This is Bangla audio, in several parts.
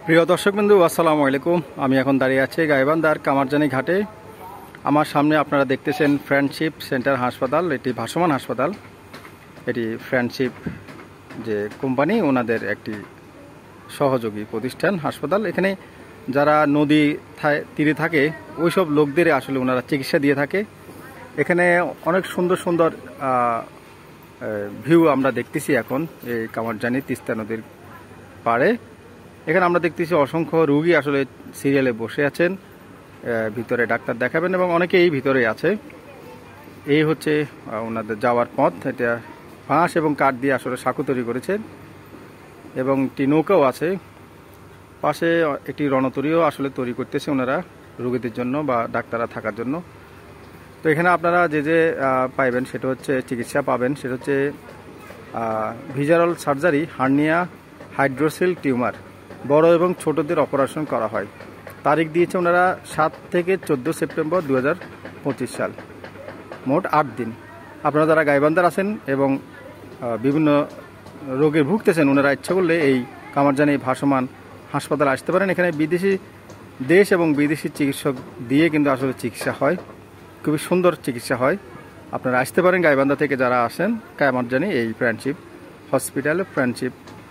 প্রিয় দর্শকবৃন্দু, আসসালামু আলাইকুম। আমি এখন দাঁড়িয়ে আছি গাইবান্ধার কামারজানি ঘাটে। আমার সামনে আপনারা দেখতেছেন ফ্রেন্ডশিপ সেন্টার হাসপাতাল। এটি ভাসমান হাসপাতাল। এটি ফ্রেন্ডশিপ যে কোম্পানি, ওনাদের একটি সহযোগী প্রতিষ্ঠান হাসপাতাল। এখানে যারা নদী তীরে থাকে ওইসব লোকদের আসলে ওনারা চিকিৎসা দিয়ে থাকে। এখানে অনেক সুন্দর সুন্দর ভিউ আমরা দেখতেছি এখন এই কামারজানি তিস্তা নদীর পাড়ে। এখানে আমরা দেখতেছি অসংখ্য রোগী আসলে সিরিয়ালে বসে আছেন, ভিতরে ডাক্তার দেখাবেন এবং অনেকেই ভিতরে আছে। এই হচ্ছে ওনাদের যাওয়ার পথ। এটা বাঁশ এবং কাঠ দিয়ে আসলে সাঁকো তৈরি করেছেন এবং একটি নৌকাও আছে। পাশে একটি রণতরীও আসলে তৈরি করতেছে ওনারা রোগীদের জন্য বা ডাক্তাররা থাকার জন্য। তো এখানে আপনারা যে পাইবেন সেটা হচ্ছে চিকিৎসা পাবেন, সেটা হচ্ছে visceral surgery, hernia, hydrocele tumour, বড় এবং ছোটদের অপারেশন করা হয়। তারিখ দিয়েছে ওনারা 7 থেকে 14 সেপ্টেম্বর 2025 সাল, মোট 8 দিন। আপনারা যারা গাইবান্ধার আছেন এবং বিভিন্ন রোগে ভুগতেছেন, ওনারা ইচ্ছা করলে এই কামারজানি ভাসমান হাসপাতালে আসতে পারেন। এখানে বিদেশি দেশ এবং বিদেশি চিকিৎসক দিয়ে কিন্তু আসলে চিকিৎসা হয়, খুবই সুন্দর চিকিৎসা হয়। আপনারা আসতে পারেন গাইবান্ধা থেকে যারা আসেন কামারজানি এই ফ্রেন্ডশিপ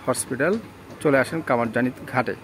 হসপিটাল চলে আসেন কামারজানি ঘাটে।